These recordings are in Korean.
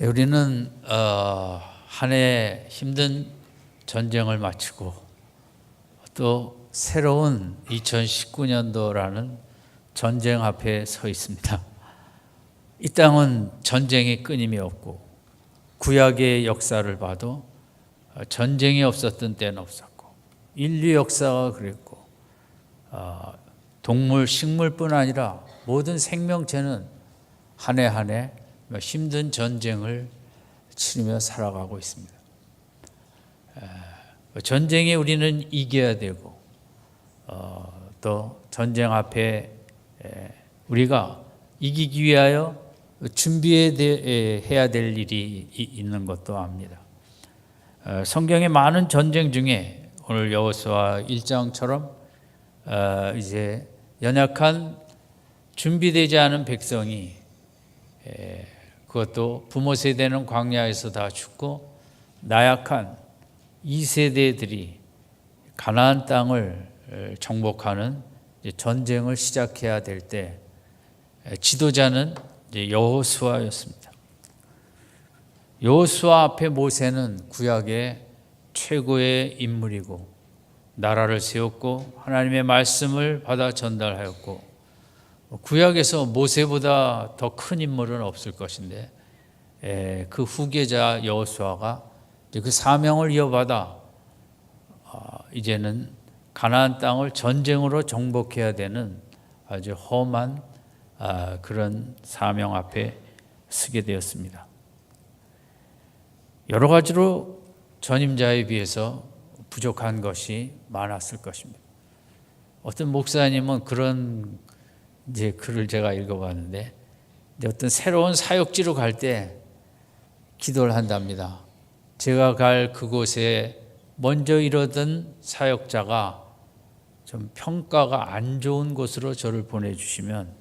우리는 한 해 힘든 전쟁을 마치고 또 새로운 2019년도라는 전쟁 앞에 서 있습니다. 이 땅은 전쟁이 끊임이 없고 구약의 역사를 봐도 전쟁이 없었던 때는 없었고 인류 역사가 그랬고 동물, 식물뿐 아니라 모든 생명체는 한 해 한 해 힘든 전쟁을 치르며 살아가고 있습니다. 전쟁에 우리는 이겨야 되고 또 전쟁 앞에 우리가 이기기 위하여 준비해야 될 일이 있는 것도 압니다. 성경의 많은 전쟁 중에 오늘 여호수아 1장처럼 이제 연약한 준비되지 않은 백성이 그것도 부모 세대는 광야에서 다 죽고 나약한 2세대들이 가나안 땅을 정복하는 전쟁을 시작해야 될 때 지도자는 여호수아였습니다. 여호수아 앞에 모세는 구약의 최고의 인물이고 나라를 세웠고 하나님의 말씀을 받아 전달하였고 구약에서 모세보다 더 큰 인물은 없을 것인데 그 후계자 여호수아가 그 사명을 이어받아 이제는 가나안 땅을 전쟁으로 정복해야 되는 아주 험한 그런 사명 앞에 서게 되었습니다. 여러 가지로 전임자에 비해서 부족한 것이 많았을 것입니다. 어떤 목사님은 그런 이제 글을 제가 읽어봤는데 어떤 새로운 사역지로 갈 때 기도를 한답니다. 제가 갈 그곳에 먼저 이르던 사역자가 좀 평가가 안 좋은 곳으로 저를 보내주시면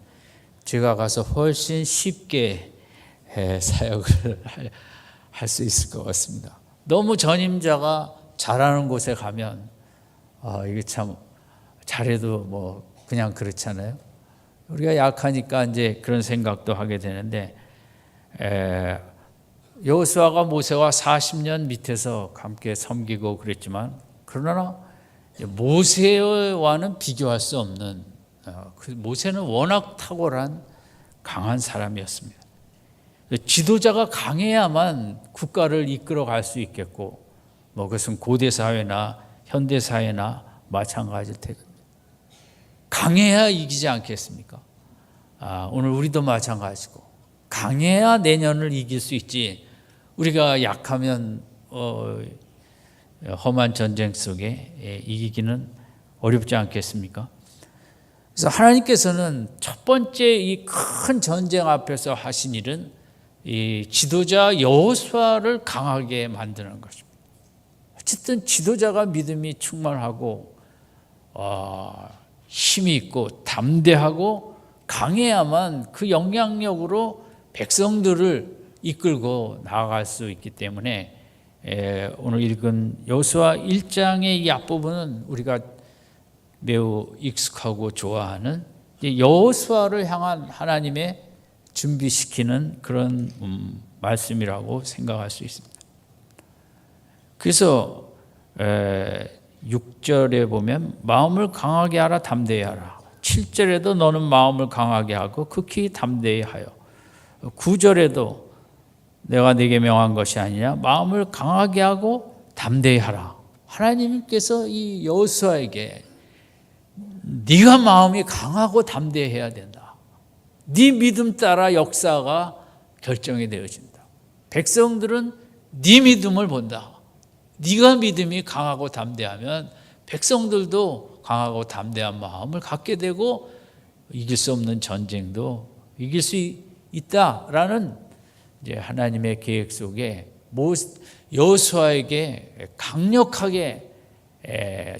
제가 가서 훨씬 쉽게 사역을 할 수 있을 것 같습니다. 너무 전임자가 잘하는 곳에 가면 이게 참 잘해도 뭐 그냥 그렇잖아요. 우리가 약하니까 이제 그런 생각도 하게 되는데 여호수아가 모세와 40년 밑에서 함께 섬기고 그랬지만 그러나 모세와는 비교할 수 없는 모세는 워낙 탁월한 강한 사람이었습니다. 지도자가 강해야만 국가를 이끌어 갈 수 있겠고 뭐 그것은 고대 사회나 현대 사회나 마찬가지일 테거든요. 강해야 이기지 않겠습니까? 오늘 우리도 마찬가지고 강해야 내년을 이길 수 있지 우리가 약하면 험한 전쟁 속에 이기기는 어렵지 않겠습니까? 그래서 하나님께서는 첫 번째 이 큰 전쟁 앞에서 하신 일은 이 지도자 여호수아를 강하게 만드는 것입니다. 어쨌든 지도자가 믿음이 충만하고 힘이 있고 담대하고 강해야만 그 영향력으로 백성들을 이끌고 나아갈 수 있기 때문에 오늘 읽은 여호수아 1장의 이 앞부분은 우리가 매우 익숙하고 좋아하는 여호수아를 향한 하나님의 준비시키는 그런 말씀이라고 생각할 수 있습니다. 그래서 6절에 보면 마음을 강하게 하라 담대히 하라. 7절에도 너는 마음을 강하게 하고 극히 담대히 하여 9절에도 내가 네게 명한 것이 아니냐 마음을 강하게 하고 담대히 하라. 하나님께서 이 여호수아에게 네가 마음이 강하고 담대해야 된다. 네 믿음 따라 역사가 결정이 되어진다. 백성들은 네 믿음을 본다. 네가 믿음이 강하고 담대하면 백성들도 강하고 담대한 마음을 갖게 되고 이길 수 없는 전쟁도 이길 수 있다라는 이제 하나님의 계획 속에 여호수아에게 강력하게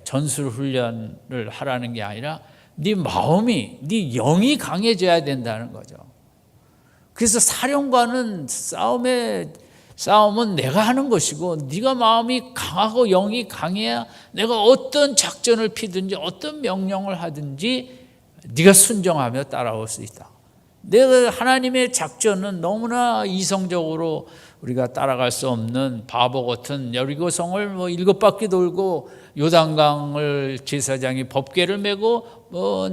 전술 훈련을 하라는 게 아니라 네 마음이, 네 영이 강해져야 된다는 거죠. 그래서 사령관은 싸움은 내가 하는 것이고 네가 마음이 강하고 영이 강해야 내가 어떤 작전을 피든지 어떤 명령을 하든지 네가 순종하며 따라올 수 있다. 내가 하나님의 작전은 너무나 이성적으로 우리가 따라갈 수 없는 바보 같은 여리고성을 7바퀴 돌고 요단강을 제사장이 법궤를 메고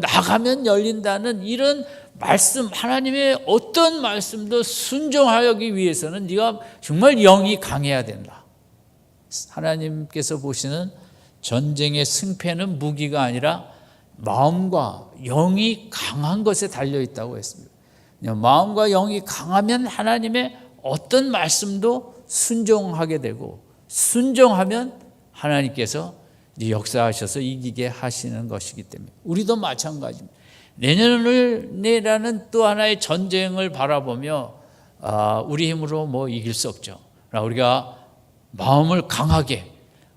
나가면 열린다는 이런 말씀, 하나님의 어떤 말씀도 순종하기 위해서는 네가 정말 영이 강해야 된다. 하나님께서 보시는 전쟁의 승패는 무기가 아니라 마음과 영이 강한 것에 달려 있다고 했습니다. 마음과 영이 강하면 하나님의 어떤 말씀도 순종하게 되고, 순종하면 하나님께서 역사하셔서 이기게 하시는 것이기 때문에 우리도 마찬가지입니다. 내년이라는 또 하나의 전쟁을 바라보며 우리 힘으로 이길 수 없죠. 우리가 마음을 강하게,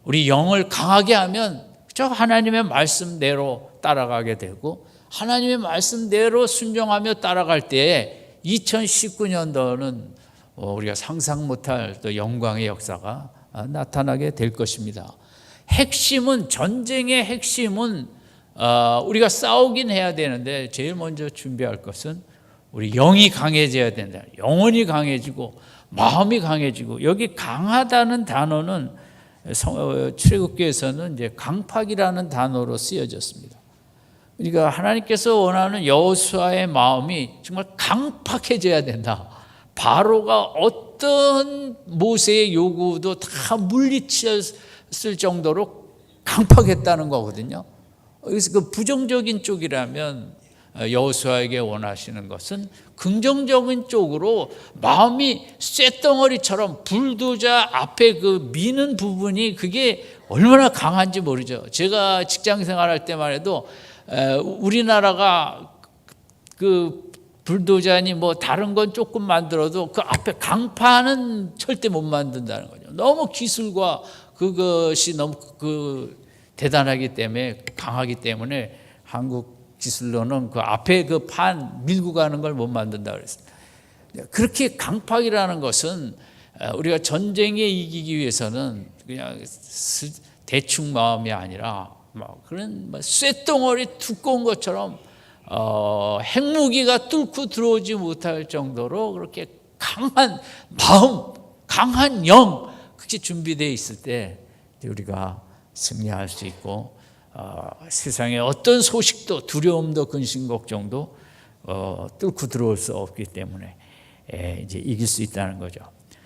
우리 영을 강하게 하면 하나님의 말씀대로 따라가게 되고, 하나님의 말씀대로 순종하며 따라갈 때에 2019년도는 우리가 상상 못할 또 영광의 역사가 나타나게 될 것입니다. 핵심은, 전쟁의 핵심은 우리가 싸우긴 해야 되는데 제일 먼저 준비할 것은 우리 영이 강해져야 된다. 영혼이 강해지고 마음이 강해지고, 여기 강하다는 단어는 출애굽기에서는 이제 강팍이라는 단어로 쓰여졌습니다. 그러니까 하나님께서 원하는 여호수아의 마음이 정말 강팍해져야 된다. 바로가 어떤 모세의 요구도 다 물리쳤을 정도로 강팍했다는 거거든요. 그래서 그 부정적인 쪽이라면 여호수아에게 원하시는 것은 긍정적인 쪽으로 마음이 쇳덩어리처럼 불도저 앞에 그 미는 부분이 그게 얼마나 강한지 모르죠. 제가 직장 생활할 때만 해도 우리나라가 그 불도저니 다른 건 조금 만들어도 그 앞에 강판은 절대 못 만든다는 거죠. 너무 기술과 그것이 너무 대단하기 때문에, 강하기 때문에 한국 기술로는 그 앞에 그 판 밀고 가는 걸 못 만든다 그랬습니다. 그렇게 강팍이라는 것은 우리가 전쟁에 이기기 위해서는 그냥 대충 마음이 아니라 그런 쇳덩어리 두꺼운 것처럼 핵무기가 뚫고 들어오지 못할 정도로 그렇게 강한 마음, 강한 영, 그게 준비되어 있을 때 우리가 승리할 수 있고, 세상에 어떤 소식도, 두려움도, 근심, 걱정도 뚫고 들어올 수 없기 때문에 이제 이길 수 있다는 거죠.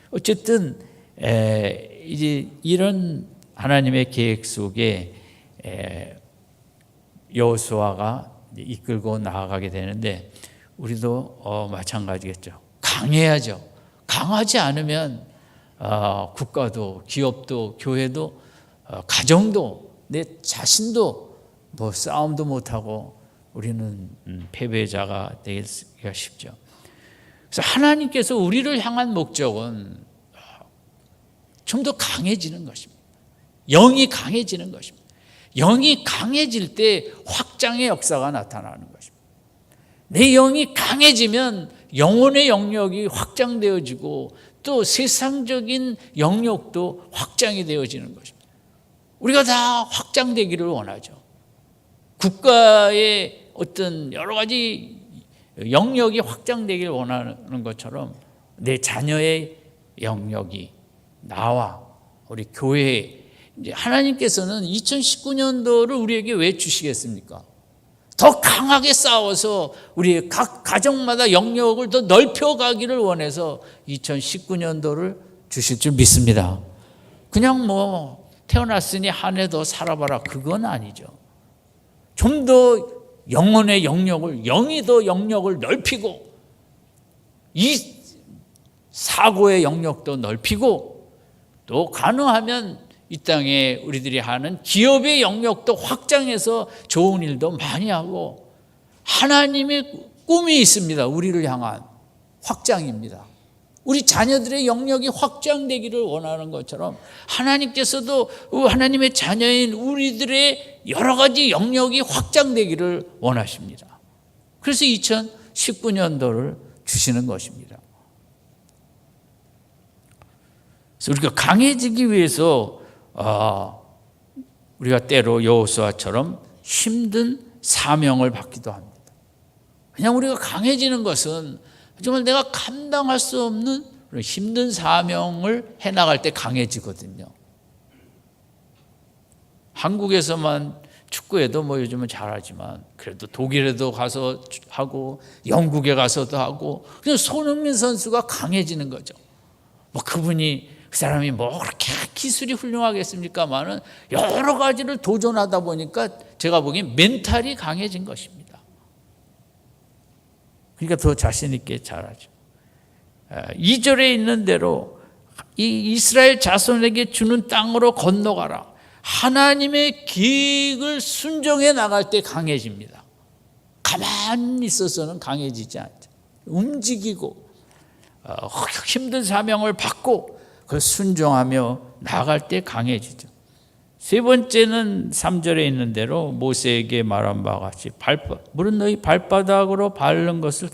어쨌든 이제 이런 하나님의 계획 속에 여호수아가 이끌고 나아가게 되는데, 우리도 마찬가지겠죠. 강해야죠. 강하지 않으면 국가도, 기업도, 교회도, 가정도, 내 자신도 싸움도 못하고 우리는 패배자가 되기가 쉽죠. 그래서 하나님께서 우리를 향한 목적은 좀 더 강해지는 것입니다. 영이 강해지는 것입니다. 영이 강해질 때 확장의 역사가 나타나는 것입니다. 내 영이 강해지면 영혼의 영역이 확장되어지고 또 세상적인 영역도 확장이 되어지는 것입니다. 우리가 다 확장되기를 원하죠. 국가의 어떤 여러 가지 영역이 확장되기를 원하는 것처럼 내 자녀의 영역이, 나와 우리 교회, 하나님께서는 2019년도를 우리에게 왜 주시겠습니까? 더 강하게 싸워서 우리 각 가정마다 영역을 더 넓혀가기를 원해서 2019년도를 주실 줄 믿습니다. 그냥 태어났으니 한 해 더 살아봐라, 그건 아니죠. 좀 더 영혼의 영역을, 영이 더 영역을 넓히고, 이 사고의 영역도 넓히고, 또 가능하면 이 땅에 우리들이 하는 기업의 영역도 확장해서 좋은 일도 많이 하고, 하나님의 꿈이 있습니다. 우리를 향한 확장입니다. 우리 자녀들의 영역이 확장되기를 원하는 것처럼 하나님께서도 하나님의 자녀인 우리들의 여러 가지 영역이 확장되기를 원하십니다. 그래서 2019년도를 주시는 것입니다. 그래서 우리가 강해지기 위해서 우리가 때로 여호수아처럼 힘든 사명을 받기도 합니다. 그냥 우리가 강해지는 것은 정말 내가 감당할 수 없는 힘든 사명을 해나갈 때 강해지거든요. 한국에서만 축구에도 뭐 요즘은 잘하지만 그래도 독일에도 가서 하고 영국에 가서도 하고 그냥 손흥민 선수가 강해지는 거죠. 뭐 그분이 그 사람이 뭐 그렇게 기술이 훌륭하겠습니까만은 여러 가지를 도전하다 보니까 제가 보기엔 멘탈이 강해진 것입니다. 그러니까 더 자신 있게 잘하죠. 2절에 있는 대로 이 이스라엘 자손에게 주는 땅으로 건너가라. 하나님의 계획을 순종해 나갈 때 강해집니다. 가만히 있어서는 강해지지 않죠. 움직이고 힘든 사명을 받고 그 순종하며 나갈 때 강해지죠. 세 번째는 3절에 있는 대로 모세에게 말한 바와 같이 물은 너희 발바닥으로 밟는 것을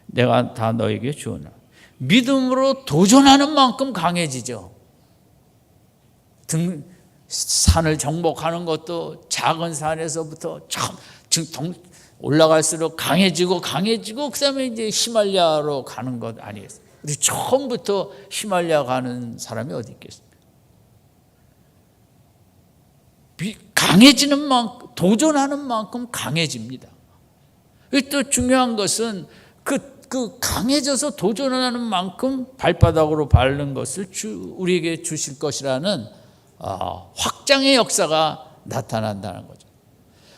내가 다 너에게 주었나. 믿음으로 도전하는 만큼 강해지죠. 산을 정복하는 것도 작은 산에서부터 올라갈수록 강해지고 그 다음에 이제 히말라야로 가는 것 아니겠어요? 우리 처음부터 히말라야 가는 사람이 어디 있겠습니까? 강해지는 만큼, 도전하는 만큼 강해집니다. 또 중요한 것은 그 강해져서 도전하는 만큼 발바닥으로 밟는 것을 우리에게 주실 것이라는 확장의 역사가 나타난다는 거죠.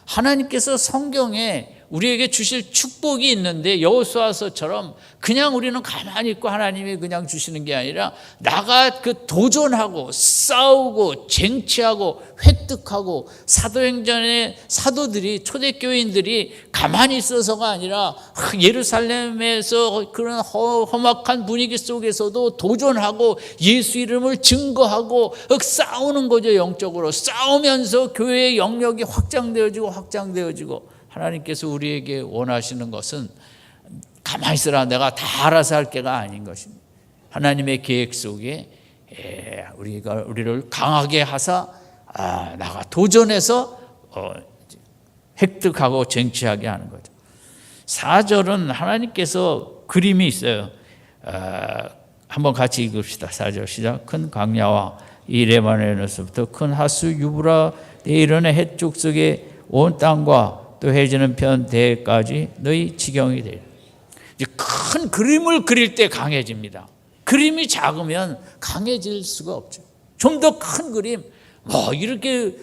하나님께서 성경에 우리에게 주실 축복이 있는데 여호수아서처럼 그냥 우리는 가만히 있고 하나님이 그냥 주시는 게 아니라 나가 도전하고 싸우고 쟁취하고 획득하고 사도행전의 사도들이 초대교인들이 가만히 있어서가 아니라 예루살렘에서 그런 험악한 분위기 속에서도 도전하고 예수 이름을 증거하고 싸우는 거죠. 영적으로 싸우면서 교회의 영역이 확장되어지고 하나님께서 우리에게 원하시는 것은 가만히 있으라 내가 다 알아서 할 게가 아닌 것입니다. 하나님의 계획 속에 우리를 강하게 하사 나가 도전해서 획득하고 쟁취하게 하는 거죠. 4절은 하나님께서 그림이 있어요. 한번 같이 읽읍시다. 4절 시작. 큰 강야와 이 레바논에서부터 큰 하수 유브라 내이르는 해쪽 속에 온 땅과 또 해지는 편 대까지 너희 지경이 되리라. 이제 큰 그림을 그릴 때 강해집니다. 그림이 작으면 강해질 수가 없죠. 좀 더 큰 그림, 이렇게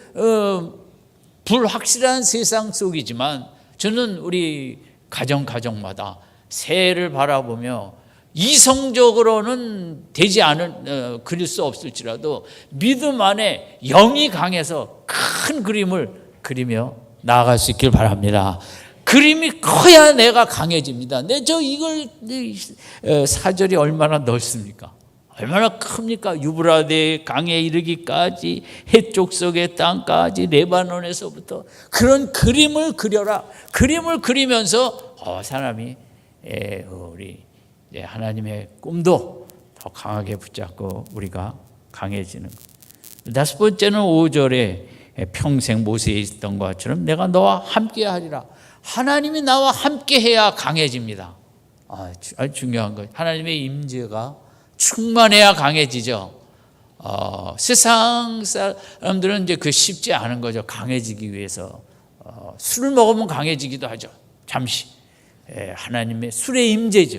불확실한 세상 속이지만 저는 우리 가정마다 새해를 바라보며 이성적으로는 되지 않은 그릴 수 없을지라도 믿음 안에 영이 강해서 큰 그림을 그리며 나아갈 수 있길 바랍니다. 그림이 커야 내가 강해집니다. 이걸 4절이 얼마나 넓습니까? 얼마나 큽니까? 유브라데 강에 이르기까지 해쪽 속의 땅까지 레바논에서부터 그런 그림을 그려라. 그림을 그리면서 사람이 우리 하나님의 꿈도 더 강하게 붙잡고 우리가 강해지는 것. 5번째는 5절에 평생 모세에 있던 것처럼 내가 너와 함께 하리라. 하나님이 나와 함께 해야 강해집니다. 아주 중요한 거. 하나님의 임재가 충만해야 강해지죠. 세상 사람들은 이제 쉽지 않은 거죠. 강해지기 위해서 술을 먹으면 강해지기도 하죠. 잠시. 하나님의 술의 임재죠.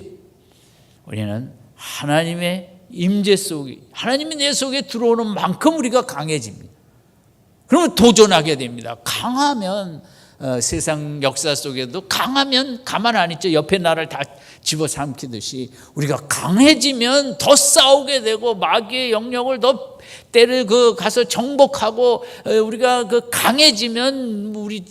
우리는 하나님의 임재 속에 하나님이 내 속에 들어오는 만큼 우리가 강해집니다. 그러면 도전하게 됩니다. 강하면 세상 역사 속에도 강하면 가만 안 있죠. 옆에 나라를 다 집어삼키듯이 우리가 강해지면 더 싸우게 되고 마귀의 영역을 더 때를 가서 정복하고 우리가 강해지면 우리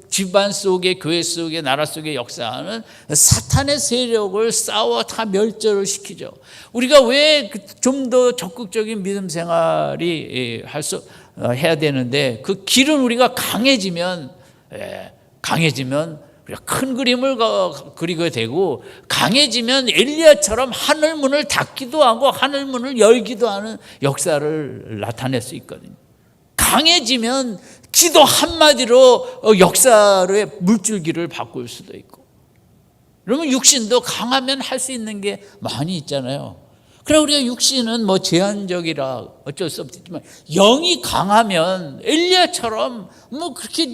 집안 속에 교회 속에 나라 속에 역사하는 사탄의 세력을 싸워 다 멸절을 시키죠. 우리가 왜 좀 더 적극적인 믿음 생활이 해야 되는데 그 길은 우리가 강해지면 우리가 큰 그림을 그리게 되고 강해지면 엘리야처럼 하늘문을 닫기도 하고 하늘문을 열기도 하는 역사를 나타낼 수 있거든요. 강해지면 기도 한마디로 역사의 물줄기를 바꿀 수도 있고 그러면 육신도 강하면 할 수 있는 게 많이 있잖아요. 그러나 우리가 육신은 뭐 제한적이라 어쩔 수 없지만 영이 강하면 엘리야처럼 뭐 그렇게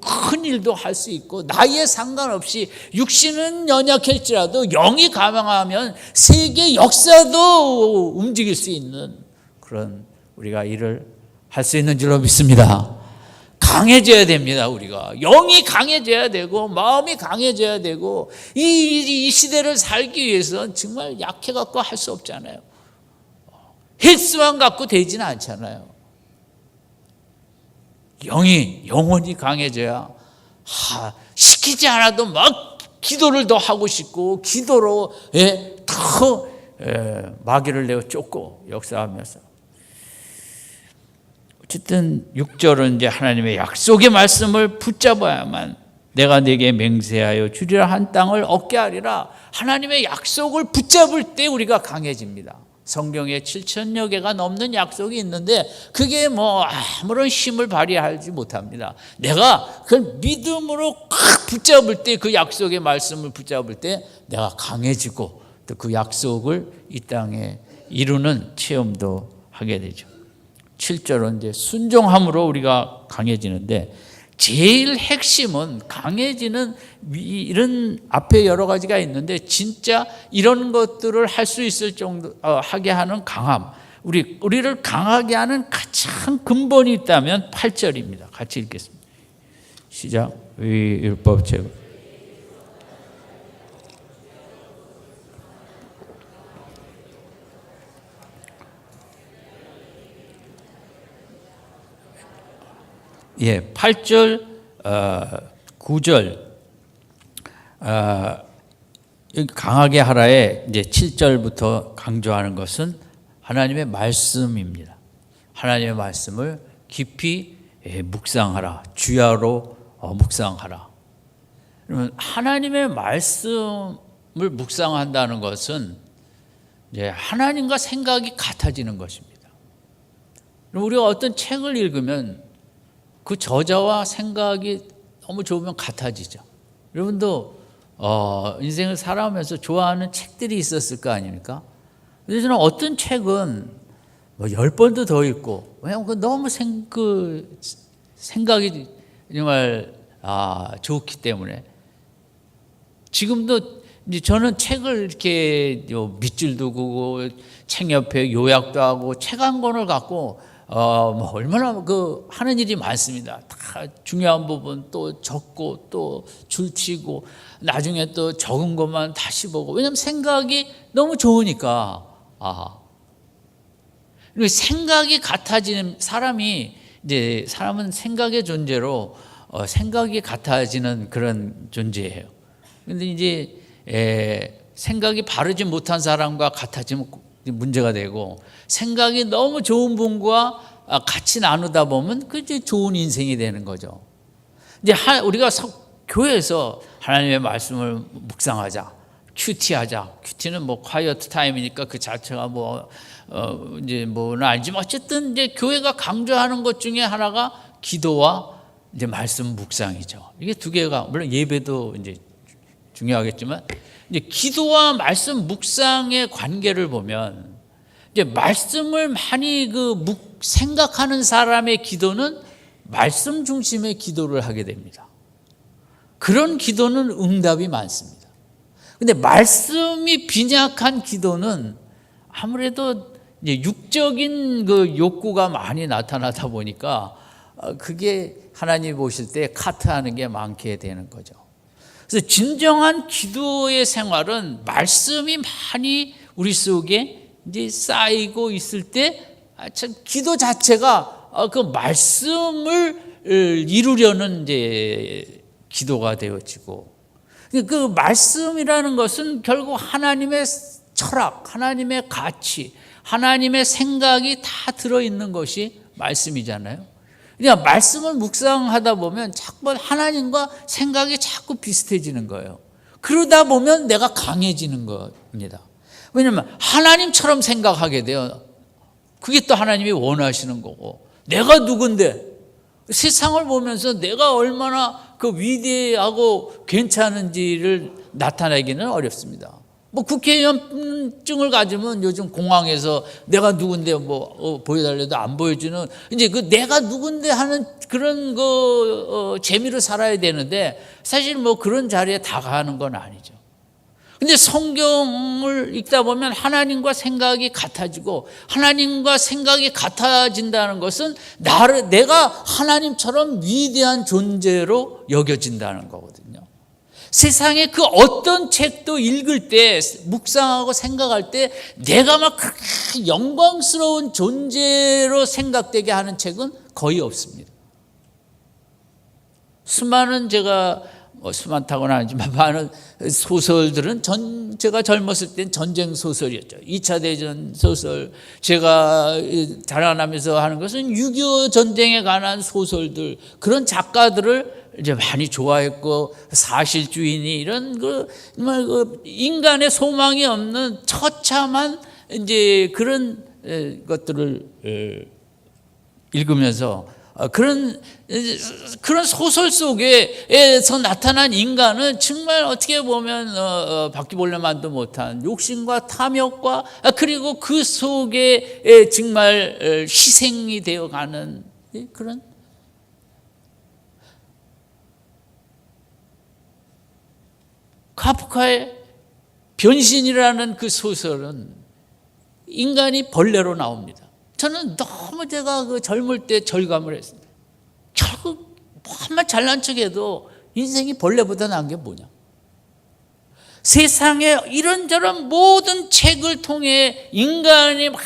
큰 일도 할 수 있고 나이에 상관없이 육신은 연약할지라도 영이 강하면 세계 역사도 움직일 수 있는 그런 우리가 일을 할 수 있는 줄로 믿습니다. 강해져야 됩니다. 우리가 영이 강해져야 되고 마음이 강해져야 되고 이 시대를 살기 위해서는 정말 약해갖고 할 수 없잖아요. 헬스만 갖고 되지는 않잖아요. 영혼이 강해져야 시키지 않아도 막 기도를 더 하고 싶고 기도로 더 마귀를 내어 쫓고 역사하면서 어쨌든 6절은 이제 하나님의 약속의 말씀을 붙잡아야만 내가 네게 맹세하여 주리라 한 땅을 얻게 하리라. 하나님의 약속을 붙잡을 때 우리가 강해집니다. 성경에 7,000여 개가 넘는 약속이 있는데 그게 뭐 아무런 힘을 발휘하지 못합니다. 내가 그걸 믿음으로 붙잡을 때 그 약속의 말씀을 붙잡을 때 내가 강해지고 또 그 약속을 이 땅에 이루는 체험도 하게 되죠. 7절은 이제 순종함으로 우리가 강해지는데 제일 핵심은 강해지는 이런 앞에 여러 가지가 있는데 진짜 이런 것들을 할 수 있을 정도 하게 하는 강함, 우리를 강하게 하는 가장 근본이 있다면 8절입니다. 같이 읽겠습니다. 시작. 율법 제거. 예, 8절, 9절, 강하게 하라에 이제 7절부터 강조하는 것은 하나님의 말씀입니다. 하나님의 말씀을 깊이 묵상하라. 주야로 묵상하라. 그러면 하나님의 말씀을 묵상한다는 것은 이제 하나님과 생각이 같아지는 것입니다. 우리가 어떤 책을 읽으면 그 저자와 생각이 너무 좋으면 같아지죠. 여러분도 인생을 살아오면서 좋아하는 책들이 있었을 거 아닙니까? 그래서 저는 어떤 책은 뭐 10번도 더 읽고 왜냐하면 너무 생각이 정말 좋기 때문에 지금도 이제 저는 책을 이렇게 밑줄도 그고 책 옆에 요약도 하고 책 한 권을 갖고 뭐 얼마나 하는 일이 많습니다. 다 중요한 부분 또 적고 또 줄치고 나중에 또 적은 것만 다시 보고 왜냐하면 생각이 너무 좋으니까 생각이 같아지는 사람은 생각의 존재로 생각이 같아지는 그런 존재예요. 그런데 이제 생각이 바르지 못한 사람과 같아지면 문제가 되고 생각이 너무 좋은 분과 같이 나누다 보면 그게 좋은 인생이 되는 거죠. 이제 우리가 교회에서 하나님의 말씀을 묵상하자, 큐티하자. 큐티는 뭐 콰이어트 타임이니까 그 자체가 이제 뭐는 알지만 어쨌든 이제 교회가 강조하는 것 중에 하나가 기도와 이제 말씀 묵상이죠. 이게 두 개가 물론 예배도 이제 중요하겠지만 이제 기도와 말씀 묵상의 관계를 보면 이제 말씀을 많이 생각하는 사람의 기도는 말씀 중심의 기도를 하게 됩니다. 그런 기도는 응답이 많습니다. 근데 말씀이 빈약한 기도는 아무래도 이제 육적인 욕구가 많이 나타나다 보니까 그게 하나님 보실 때 카트하는 게 많게 되는 거죠. 그래서 진정한 기도의 생활은 말씀이 많이 우리 속에 이제 쌓이고 있을 때 기도 자체가 그 말씀을 이루려는 이제 기도가 되어지고 그 말씀이라는 것은 결국 하나님의 철학, 하나님의 가치, 하나님의 생각이 다 들어있는 것이 말씀이잖아요. 그러니까 말씀을 묵상하다 보면 자꾸 하나님과 생각이 자꾸 비슷해지는 거예요. 그러다 보면 내가 강해지는 겁니다. 왜냐하면 하나님처럼 생각하게 돼요. 그게 또 하나님이 원하시는 거고 내가 누군데 세상을 보면서 내가 얼마나 위대하고 괜찮은지를 나타내기는 어렵습니다. 뭐 국회의원증을 가지면 요즘 공항에서 내가 누군데 뭐 보여달래도 안 보여주는, 이제 그 내가 누군데 하는 그런 재미로 살아야 되는데, 사실 뭐 그런 자리에 다가가는 건 아니죠. 근데 성경을 읽다 보면 하나님과 생각이 같아지고, 하나님과 생각이 같아진다는 것은 내가 하나님처럼 위대한 존재로 여겨진다는 거거든요. 세상에 그 어떤 책도 읽을 때, 묵상하고 생각할 때 내가 막 그렇게 영광스러운 존재로 생각되게 하는 책은 거의 없습니다. 수많은, 제가 수많다고는 아니지만 많은 소설들은 제가 젊었을 땐 전쟁 소설이었죠. 2차 대전 소설. 제가 자라나면서 하는 것은 6.25 전쟁에 관한 소설들, 그런 작가들을 이제 많이 좋아했고, 사실주의니 이런 인간의 소망이 없는 처참한 이제 그런 것들을 읽으면서, 그런 소설 속에서 나타난 인간은 정말 어떻게 보면 바퀴벌레만도 못한 욕심과 탐욕과, 그리고 그 속에 정말 희생이 되어가는 그런, 카프카의 변신이라는 그 소설은 인간이 벌레로 나옵니다. 저는 너무 제가 그 젊을 때 절감을 했습니다. 결국 뭐만 잘난 척해도 인생이 벌레보다 나은 게 뭐냐. 세상에 이런저런 모든 책을 통해 인간이 막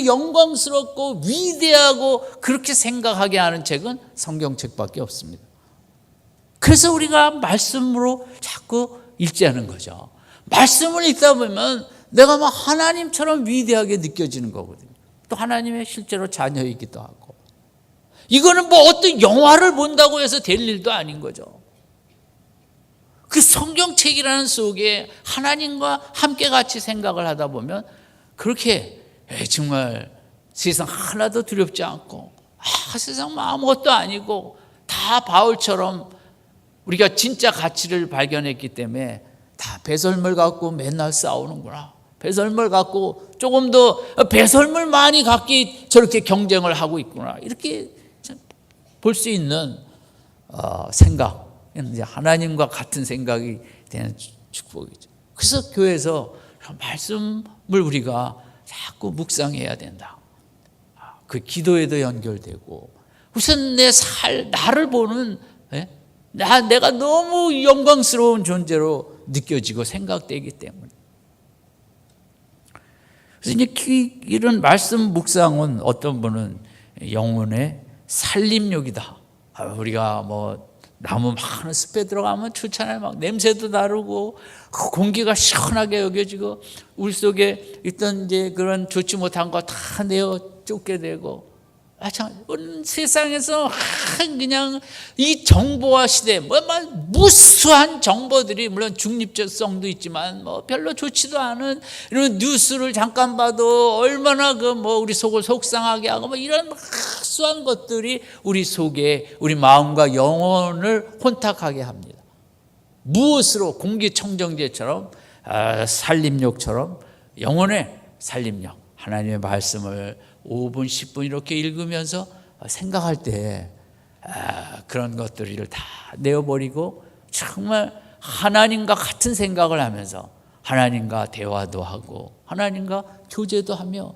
영광스럽고 위대하고 그렇게 생각하게 하는 책은 성경책밖에 없습니다. 그래서 우리가 말씀으로 자꾸 읽자는 거죠. 말씀을 읽다 보면 내가 막 하나님처럼 위대하게 느껴지는 거거든요. 또 하나님의 실제로 자녀이기도 하고. 이거는 뭐 어떤 영화를 본다고 해서 될 일도 아닌 거죠. 그 성경책이라는 속에 하나님과 함께 같이 생각을 하다 보면 그렇게 정말 세상 하나도 두렵지 않고, 세상 아무것도 아니고, 다 바울처럼 우리가 진짜 가치를 발견했기 때문에 다 배설물 갖고 맨날 싸우는구나. 배설물 갖고 조금 더 배설물 많이 갖기 저렇게 경쟁을 하고 있구나. 이렇게 볼 수 있는 생각, 이제 하나님과 같은 생각이 되는 축복이죠. 그래서 교회에서 말씀을 우리가 자꾸 묵상해야 된다. 그 기도에도 연결되고, 우선 나를 보는, 내가 너무 영광스러운 존재로 느껴지고 생각되기 때문에. 그래서 이제 이런 말씀 묵상은 어떤 분은 영혼의 살림욕이다. 우리가 뭐 나무 많은 숲에 들어가면 좋잖아요. 막 냄새도 다르고 공기가 시원하게 여겨지고, 우리 속에 있던 이제 그런 좋지 못한 거 다 내어 쫓게 되고, 세상에서 그냥 이 정보화 시대, 무수한 정보들이, 물론 중립성도 있지만 뭐 별로 좋지도 않은 이런 뉴스를 잠깐 봐도 얼마나 우리 속을 속상하게 하고, 뭐 이런 무수한 것들이 우리 속에 우리 마음과 영혼을 혼탁하게 합니다. 무엇으로? 공기청정제처럼, 살림욕처럼 영혼의 살림욕, 하나님의 말씀을 5분, 10분 이렇게 읽으면서 생각할 때 그런 것들을 다 내어버리고 정말 하나님과 같은 생각을 하면서 하나님과 대화도 하고 하나님과 교제도 하며,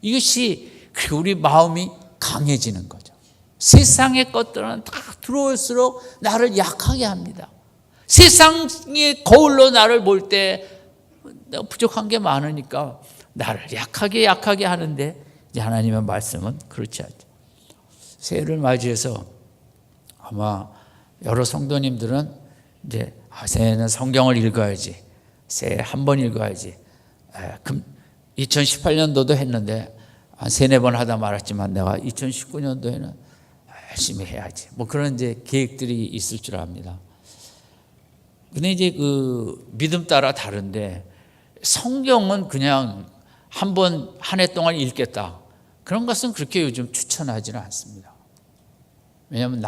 이것이 우리 마음이 강해지는 거죠. 세상의 것들은 다 들어올수록 나를 약하게 합니다. 세상의 거울로 나를 볼 때 내가 부족한 게 많으니까 나를 약하게 하는데, 이제 하나님의 말씀은 그렇지 않죠. 새해를 맞이해서 아마 여러 성도님들은 이제 새해는 성경을 읽어야지, 새해 한 번 읽어야지. 2018년도도 했는데 한 3-4번 하다 말았지만, 내가 2019년도에는 열심히 해야지. 뭐 그런 이제 계획들이 있을 줄 압니다. 근데 이제 그 믿음 따라 다른데, 성경은 그냥 한 해 동안 읽겠다, 그런 것은 그렇게 요즘 추천하지는 않습니다. 왜냐하면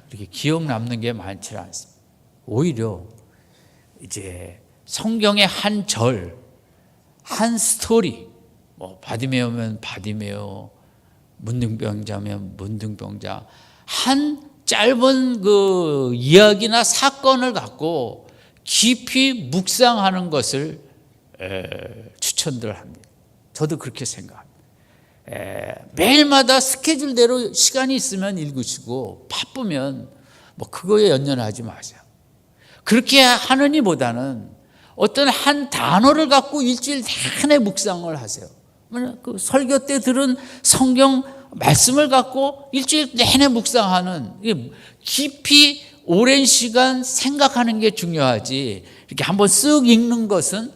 이렇게 기억 남는 게 많지 않습니다. 오히려 이제 성경의 한 절, 한 스토리, 뭐 바디메오면 바디메오, 문둥병자면 문둥병자, 한 짧은 그 이야기나 사건을 갖고 깊이 묵상하는 것을 추천들 합니다. 저도 그렇게 생각합니다. 매일마다 스케줄대로 시간이 있으면 읽으시고 바쁘면 뭐 그거에 연연하지 마세요. 그렇게 하느니보다는 어떤 한 단어를 갖고 일주일 내내 묵상을 하세요. 그 설교 때 들은 성경 말씀을 갖고 일주일 내내 묵상하는, 깊이 오랜 시간 생각하는 게 중요하지 이렇게 한번 쓱 읽는 것은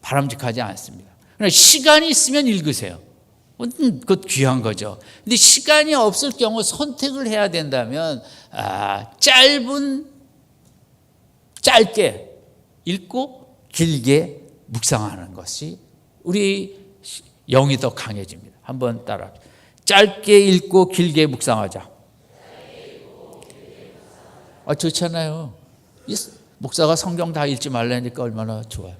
바람직하지 않습니다. 그러나 시간이 있으면 읽으세요. 그것 귀한 거죠. 근데 시간이 없을 경우 선택을 해야 된다면 짧게 읽고 길게 묵상하는 것이 우리 영이 더 강해집니다. 한번 따라. 짧게 읽고 길게 묵상하자. 좋잖아요. 목사가 성경 다 읽지 말라니까 얼마나 좋아요.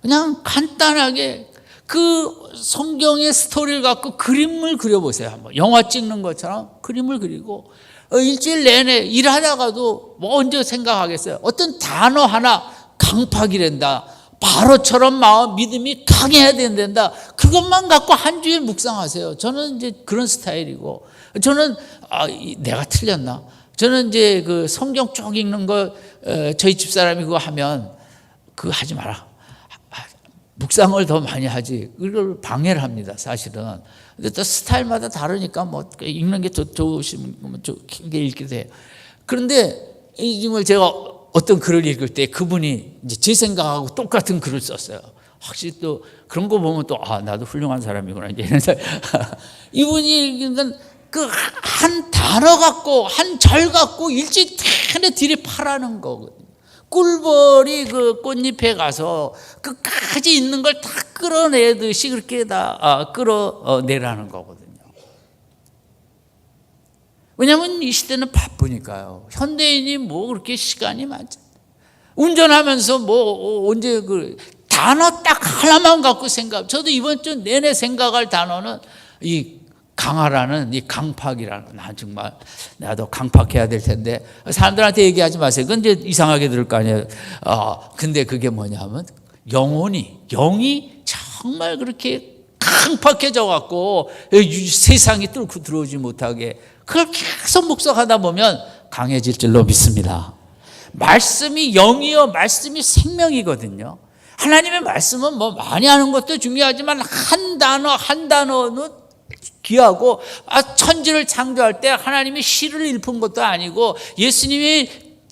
그냥 간단하게 그 성경의 스토리를 갖고 그림을 그려보세요. 한번 영화 찍는 것처럼 그림을 그리고 일주일 내내 일하다가도 뭐 언제 생각하겠어요. 어떤 단어 하나 강팍이란다, 바로처럼 믿음이 강해야 된다, 그것만 갖고 한 주일 묵상하세요. 저는 이제 그런 스타일이고, 저는 내가 틀렸나? 저는 이제 그 성경 쭉 읽는 거 저희 집사람이 그거 하면 그거 하지 마라. 묵상을 더 많이 하지. 그걸 방해를 합니다, 사실은. 근데 또 스타일마다 다르니까 뭐 읽는 게 좋으시면 길게 읽기도 해요. 그런데 이걸 제가 어떤 글을 읽을 때 그분이 이제 제 생각하고 똑같은 글을 썼어요. 확실히 또 그런 거 보면 또 나도 훌륭한 사람이구나 이제 이런 이분이 읽은 건 그 한 단어 갖고 한 절 갖고 일주일 내내 들이파라는 거거든요. 꿀벌이 그 꽃잎에 가서 끝까지 있는 걸 다 끌어내듯이 그렇게 다 끌어내라는 거거든요. 왜냐하면 이 시대는 바쁘니까요. 현대인이 뭐 그렇게 시간이 많지. 운전하면서 뭐 언제 그 단어 딱 하나만 갖고 저도 이번 주 내내 생각할 단어는 이 강하라는, 이 강팍이라는, 정말 나도 강팍해야 될 텐데 사람들한테 얘기하지 마세요. 그건 이제 이상하게 들을 거 아니에요. 근데 그게 뭐냐면 영이 정말 그렇게 강팍해져 갖고 세상이 뚫고 들어오지 못하게 그걸 계속 묵상하다 보면 강해질 줄로 믿습니다. 말씀이 영이요, 말씀이 생명이거든요. 하나님의 말씀은 뭐 많이 하는 것도 중요하지만 한 단어는 귀하고, 천지를 창조할 때 하나님이 시를 읊은 것도 아니고, 예수님이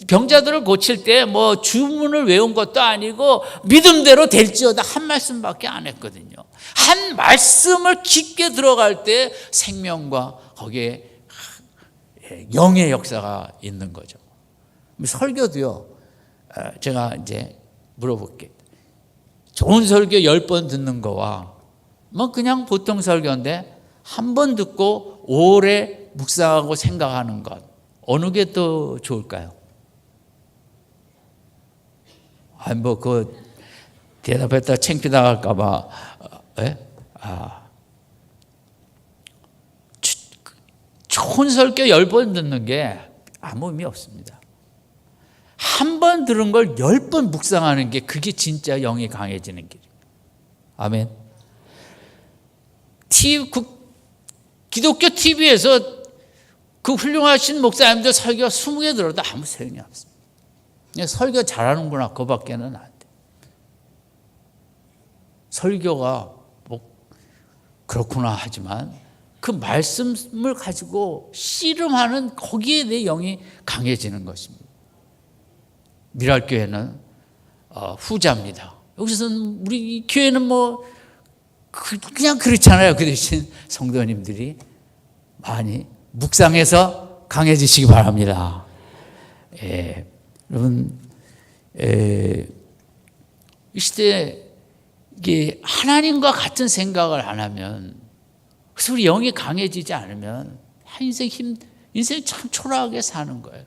병자들을 고칠 때 뭐 주문을 외운 것도 아니고, 믿음대로 될지어다 한 말씀밖에 안 했거든요. 한 말씀을 깊게 들어갈 때 생명과 거기에 영의 역사가 있는 거죠. 설교도요, 제가 이제 물어볼게요. 좋은 설교 10번 듣는 거와 뭐 그냥 보통 설교인데 한 번 듣고 오래 묵상하고 생각하는 것, 어느 게 더 좋을까요? 뭐 그 대답했다 창피당할까 봐. 좋은 설교 10번 듣는 게 아무 의미 없습니다. 한 번 들은 걸 10번 묵상하는 게 그게 진짜 영이 강해지는 길이에요. 아멘. 기독교 TV에서 그 훌륭하신 목사님들 설교 20개 들어도 아무 소용이 없습니다. 그냥 설교 잘하는구나, 그거밖에는 안 돼. 설교가 뭐 그렇구나 하지만 그 말씀을 가지고 씨름하는 거기에 내 영이 강해지는 것입니다. 미랄교회는 후자입니다. 여기서는 우리 교회는 뭐 그냥 그렇잖아요. 그 대신 성도님들이 많이 묵상해서 강해지시기 바랍니다. 여러분, 이 시대에 이게 하나님과 같은 생각을 안 하면, 그래서 우리 영이 강해지지 않으면 인생 참 초라하게 사는 거예요.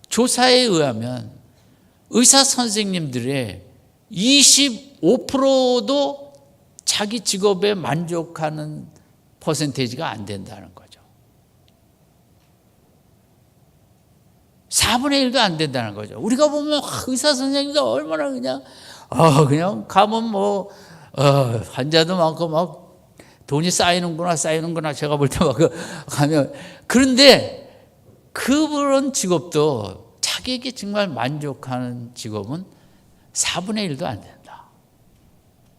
조사에 의하면 의사 선생님들의 25%도 자기 직업에 만족하는 퍼센테이지가 안 된다는 거죠. 4분의 1도 안 된다는 거죠. 우리가 보면 의사 선생님도 얼마나 그냥 가면 환자도 많고 막 돈이 쌓이는구나 제가 볼 때 막 가면. 그런데 그런 직업도 자기에게 정말 만족하는 직업은 4분의 1도 안 된다.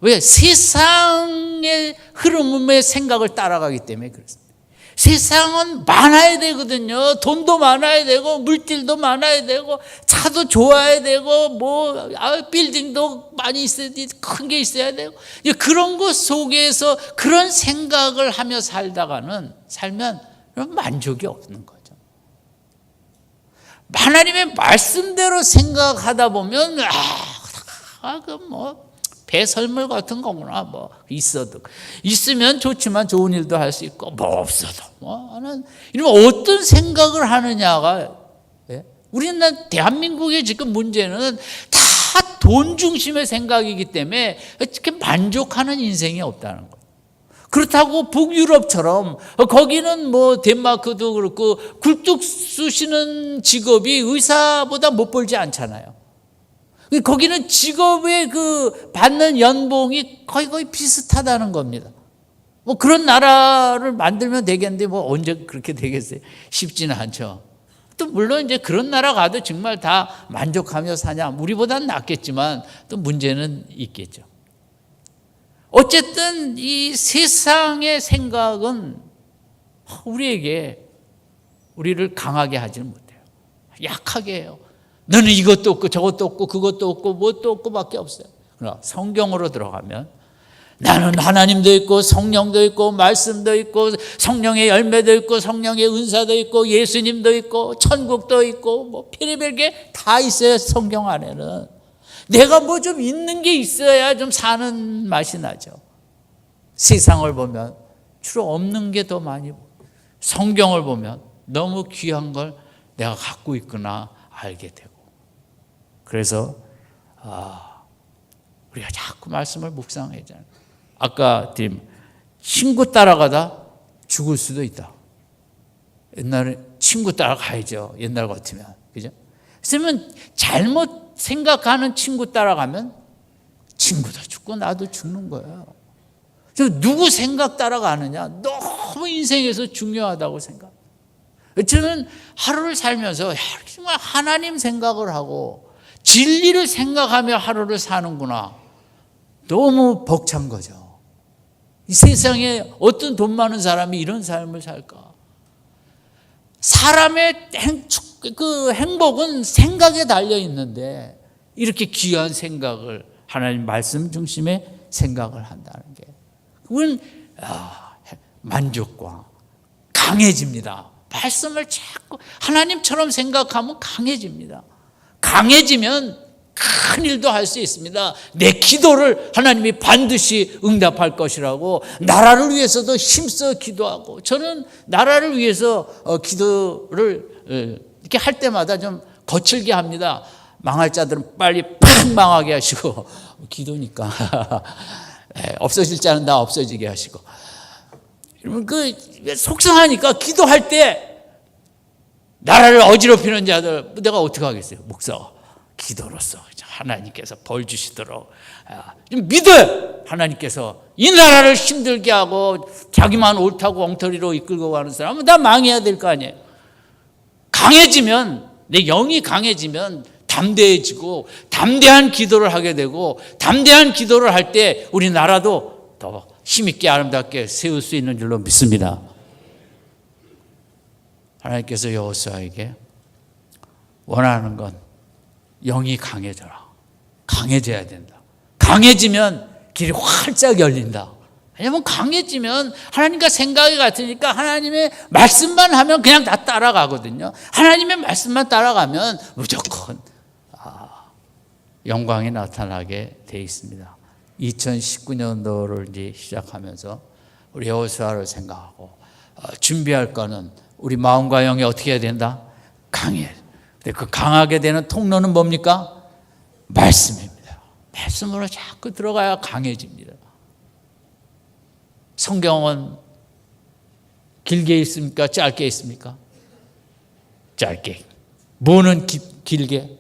왜? 세상의 흐름의 생각을 따라가기 때문에 그렇습니다. 세상은 많아야 되거든요. 돈도 많아야 되고 물질도 많아야 되고 차도 좋아야 되고 빌딩도 많이 있어야 돼, 큰 게 있어야 되고, 그런 것 속에서 그런 생각을 하며 살면 만족이 없는 거죠. 하나님의 말씀대로 생각하다 보면 배설물 같은 거구나. 있으면 좋지만 좋은 일도 할 수 있고, 없어도 이러면 어떤 생각을 하느냐가, 우리는 대한민국의 지금 문제는 다 돈 중심의 생각이기 때문에 이렇게 만족하는 인생이 없다는 거예요. 그렇다고 북유럽처럼 거기는 덴마크도 그렇고 굴뚝 쑤시는 직업이 의사보다 못 벌지 않잖아요. 거기는 직업의 받는 연봉이 거의 비슷하다는 겁니다. 그런 나라를 만들면 되겠는데 언제 그렇게 되겠어요? 쉽지는 않죠. 또 물론 이제 그런 나라 가도 정말 다 만족하며 사냐? 우리보다는 낫겠지만 또 문제는 있겠죠. 어쨌든 이 세상의 생각은 우리를 강하게 하지는 못해요. 약하게 해요. 너는 이것도 없고 저것도 없고 그것도 없고 뭣도 없고 밖에 없어요. 그러나 성경으로 들어가면 나는 하나님도 있고 성령도 있고 말씀도 있고 성령의 열매도 있고 성령의 은사도 있고 예수님도 있고 천국도 있고 별의별 게 다 있어요. 성경 안에는 내가 좀 있는 게 있어야 좀 사는 맛이 나죠. 세상을 보면 주로 없는 게 더 많이 보여요. 성경을 보면 너무 귀한 걸 내가 갖고 있구나 알게 되고, 그래서 우리가 자꾸 말씀을 묵상하잖아요. 아까 친구 따라가다 죽을 수도 있다. 옛날에 친구 따라가야죠. 옛날 같으면. 그죠? 그러면 잘못 생각하는 친구 따라가면 친구도 죽고 나도 죽는 거예요. 누구 생각 따라가느냐 너무 인생에서 중요하다고 생각합니다. 저는 하루를 살면서 정말 하나님 생각을 하고 진리를 생각하며 하루를 사는구나. 너무 벅찬 거죠. 이 세상에 어떤 돈 많은 사람이 이런 삶을 살까? 사람의 행복은 생각에 달려 있는데 이렇게 귀한 생각을 하나님 말씀 중심의 생각을 한다는 게 그건 만족과 강해집니다. 말씀을 자꾸 하나님처럼 생각하면 강해집니다. 강해지면 큰 일도 할 수 있습니다. 내 기도를 하나님이 반드시 응답할 것이라고 나라를 위해서도 힘써 기도하고, 저는 나라를 위해서 기도를 이렇게 할 때마다 좀 거칠게 합니다. 망할 자들은 빨리 팍 망하게 하시고, 기도니까 없어질 자는 다 없어지게 하시고, 여러분 속상하니까 기도할 때 나라를 어지럽히는 자들 내가 어떻게 하겠어요? 목사가 기도로서 하나님께서 벌 주시도록 좀 믿어요. 하나님께서 이 나라를 힘들게 하고 자기만 옳다고 엉터리로 이끌고 가는 사람은 다 망해야 될 거 아니에요. 강해지면, 내 영이 강해지면 담대해지고 담대한 기도를 하게 되고, 담대한 기도를 할 때 우리 나라도 더 힘있게 아름답게 세울 수 있는 줄로 믿습니다. 하나님께서 여호수아에게 원하는 건 영이 강해져라. 강해져야 된다. 강해지면 길이 활짝 열린다. 왜냐하면 강해지면 하나님과 생각이 같으니까 하나님의 말씀만 하면 그냥 다 따라가거든요. 하나님의 말씀만 따라가면 무조건 영광이 나타나게 돼 있습니다. 2019년도를 이제 시작하면서 우리 여호수아를 생각하고 준비할 거는 우리 마음과 영이 어떻게 해야 된다? 강해. 근데 그 강하게 되는 통로는 뭡니까? 말씀입니다. 말씀으로 자꾸 들어가야 강해집니다. 성경은 길게 있습니까? 짧게 있습니까? 짧게. 뭐는 길게?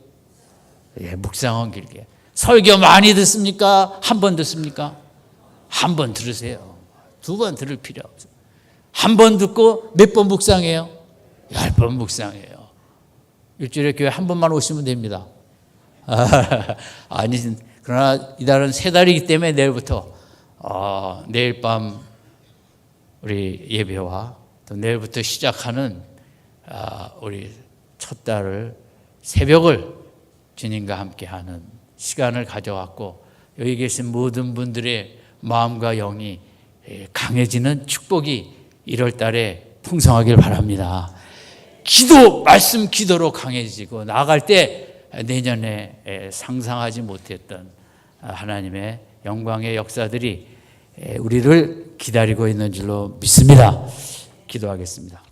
예, 묵상은 길게. 설교 많이 듣습니까? 한 번 듣습니까? 한 번 들으세요. 두 번 들을 필요 없어요. 한 번 듣고 몇 번 묵상해요? 10번 묵상해요. 일주일에 교회 한 번만 오시면 됩니다. 아니, 그러나 이달은 3달이기 때문에 내일부터 내일 밤 우리 예배와 또 내일부터 시작하는 우리 첫 달을 새벽을 주님과 함께하는 시간을 가져왔고, 여기 계신 모든 분들의 마음과 영이 강해지는 축복이 1월 달에 풍성하길 바랍니다. 말씀 기도로 강해지고 나아갈 때 내년에 상상하지 못했던 하나님의 영광의 역사들이 우리를 기다리고 있는 줄로 믿습니다. 기도하겠습니다.